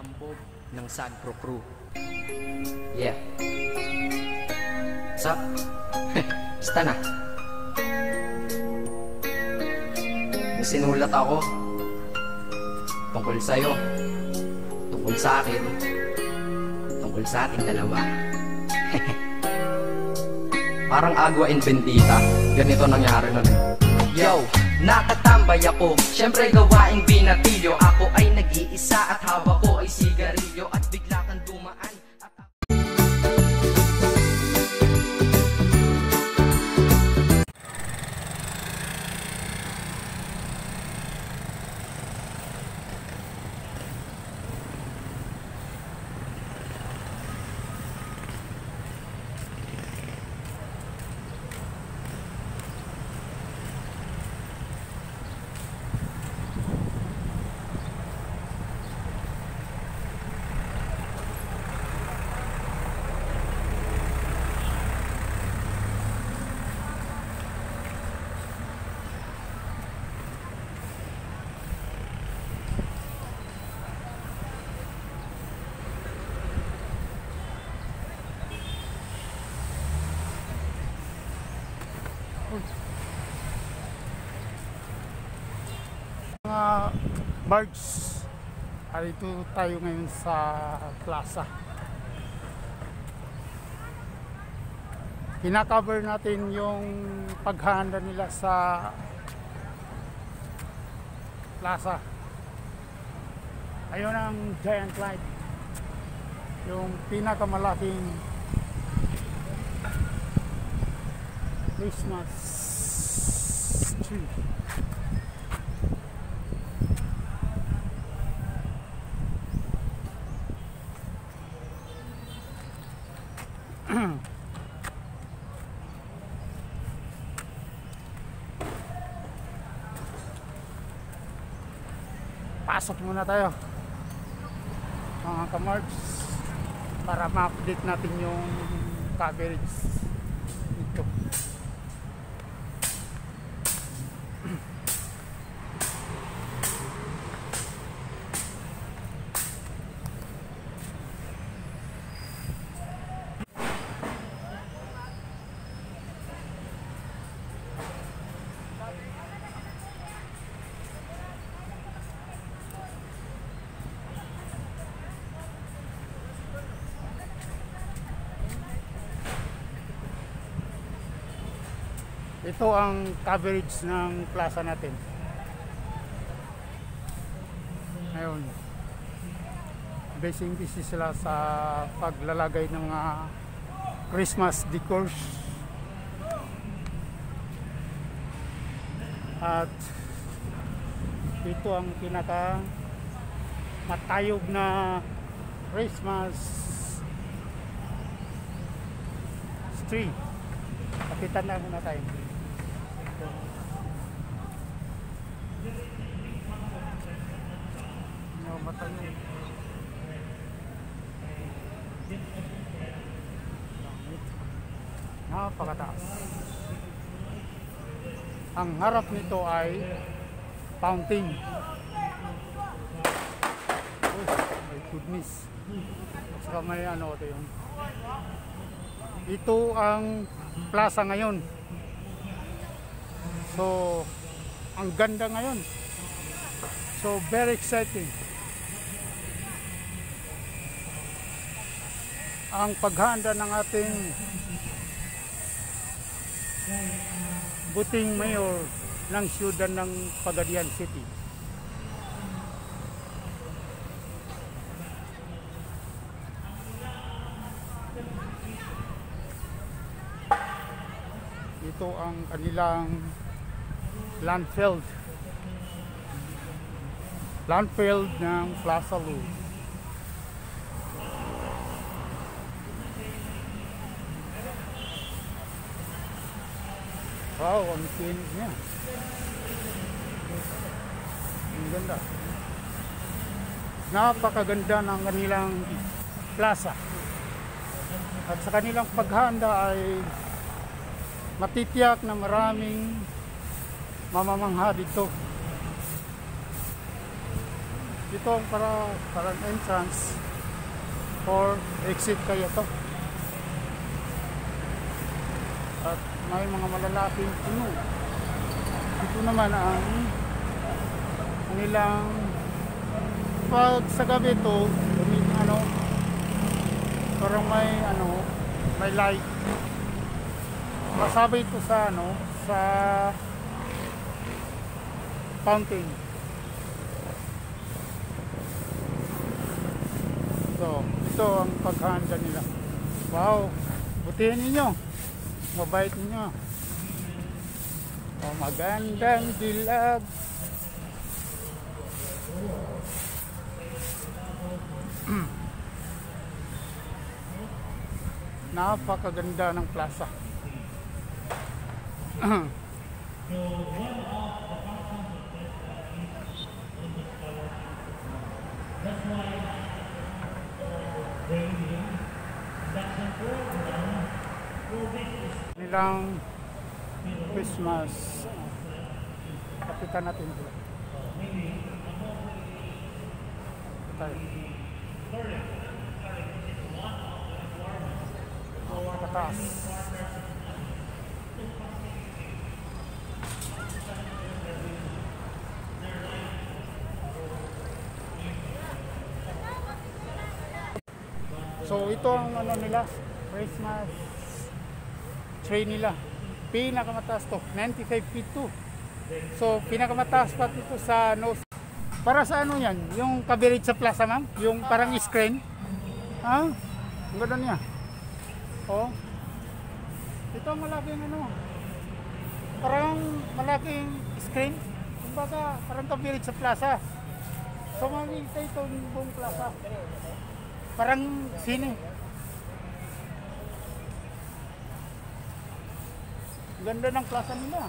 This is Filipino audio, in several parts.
hambog ng Sagpro Crew. Yeah. What's up? Basta na. May sinulat ako tungkol sa'yo, tungkol sa akin, tungkol sa ating dalawa. Parang Agua and Bendita, ganito nangyari nun. Yo, nakatambay ako, syempre gawaing binatilyo. Ako ay nag-iisa at hawak ko ay sigarilyo. At bigla kang dumaan at mga birds. Dito tayo ngayon sa plaza. Kinakover natin yung paghahanda nila sa plaza. Ayun ang giant light, yung pinakamalaking Christmas tree. Pasok muna tayo mga kamarks para ma-update natin yung coverage dito. Ito ang coverage ng plaza natin. Ngayon, busy sila sa paglalagay ng Christmas decors. At ito ang pinaka matayog na Christmas tree. Kapitan na muna tayo. Napakataas. Ang harap nito ay fountain. Oh my goodness. Saka may ano ito yun. Ito ang plaza ngayon. So ang ganda ngayon. So very exciting. Ang paghahanda ng ating buting mayor ng siyudad ng Pagadian City. Ito ang kanilang landfield ng Plaza Luz. Wow, ang kinis niya. Ang ganda. Napakaganda ng kanilang plaza. At sa kanilang paghahanda ay matitiyak na maraming mamamangha dito. Ito ang parang entrance or exit kaya to. At may mga malalaking puno. Ito naman ang nilang pag sa gabi to, parang may light. Kasabay ito sa sa fountain. So, ito ang paghahanda nila. Wow, butihin ninyo. Mabait ninyo. Oh, magandang dilag. Napakaganda ng plaza. Nilang Christmas. Kapitan natin ito. Tayo. Kataas. So ito ang nila, Christmas tree nila. Pinakamataas to, 95 feet to. So pinakamataas pa ito sa para sa yan, yung coverage sa plaza, ma'am, yung parang screen. Ha? Ang ganda niya. Oh. Ito ang malaking parang malaking screen. Kumbaga parang coverage sa plaza. So makikita ito yung buong plaza. Parang sine. Ganda ng plaza nila.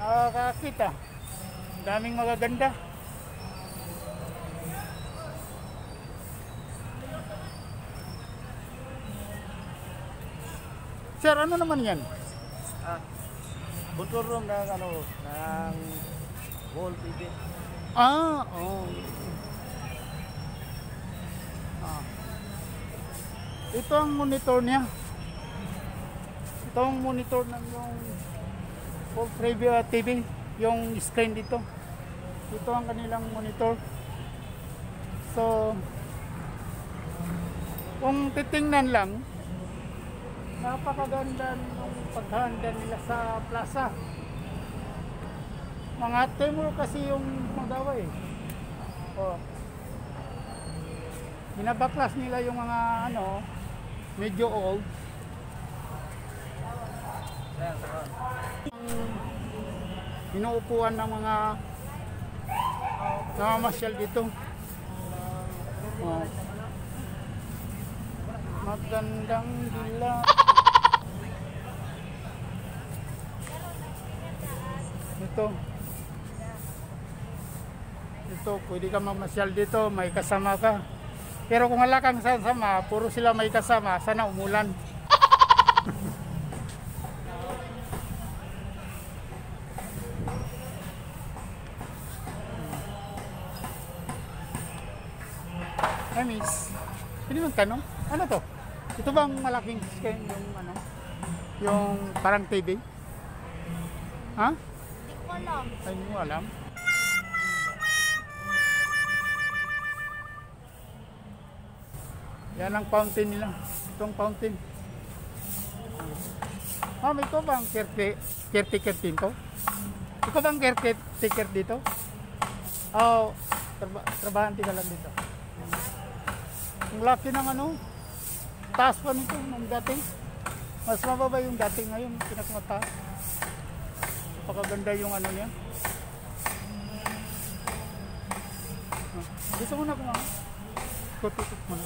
Nakakakita. Daming magaganda. Sir, ano naman yan? Buturong ng wall TV. Oh. Ito ang monitor niya. Ito ang monitor ng yung full preview TV, yung screen dito. Ito ang kanilang monitor. So, kung titingnan lang, napakaganda ng paghahanda nila sa plaza. Mga Timor kasi yung magawa eh. Oh. Binabaklas nila yung mga medyo old. Inuupuan ng mga namamasyal dito. Oh. Magandang dilag. Ito, pwede ka mamasyal dito, may kasama ka. Pero kung wala kang sama, puro sila may kasama, sana umulan. Hey miss, pwede magtanong? Ano to? Ito bang malaking screen yung yung parang TV? Ha? Hindi ko alam. Ay, hindi mo alam? Yan ang fountain nila. Itong fountain. Ma'am, ikaw bang caretaker dito? Ikaw bang caretaker dito? Oo, trabahan ka lang dito. Ang laki ng taas pa nito ng dating. Mas mababa yung dating ngayon, pinakamataas. Napakaganda yung yan. Gusto mo na kung tututok mo na.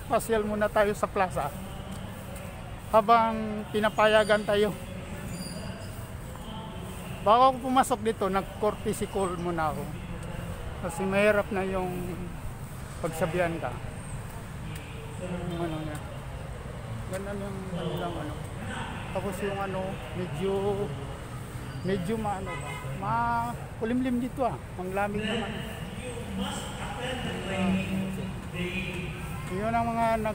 Pasyal muna tayo sa plaza habang pinapayagan tayo. Bago ako pumasok dito, nag-courtesy call muna ako kasi mahirap na yung pagsabihan ka. Yung niya. Ganun yung kanilang Tapos yung ano, medyo maano ba, makulimlim dito manglamig naman. Yun ang mga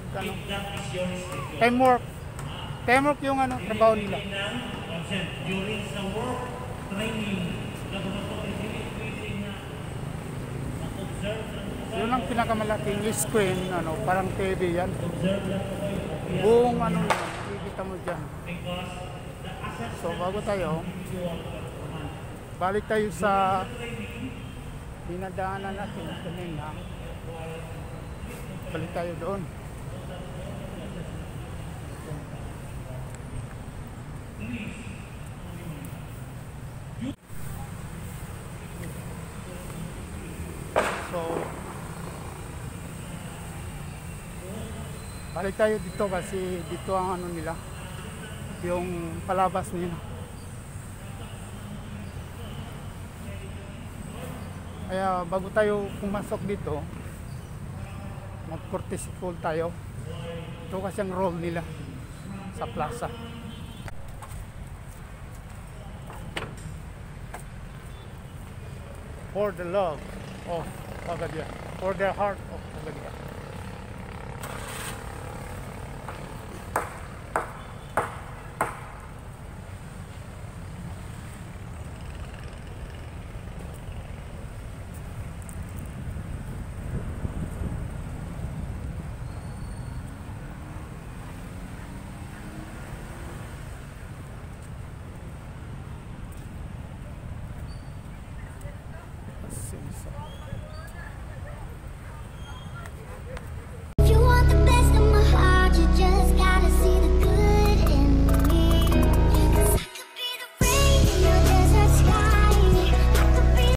teamwork yung ano, trabaho nila. During sa work training, Yun ang pinakamalaking screen, ano, parang TV yan. Buong ano na, makikita mo dyan. So bago tayo, balik tayo sa dinadaanan natin kanina. Balik tayo doon. So balik tayo dito kasi dito ang ano nila, yung palabas nila. Kaya bago tayo pumasok dito, mag-courtesy call tayo. Ito kasi ang role nila sa plaza. For the love of Pagadia. For the heart of Pagadia. Pasensya.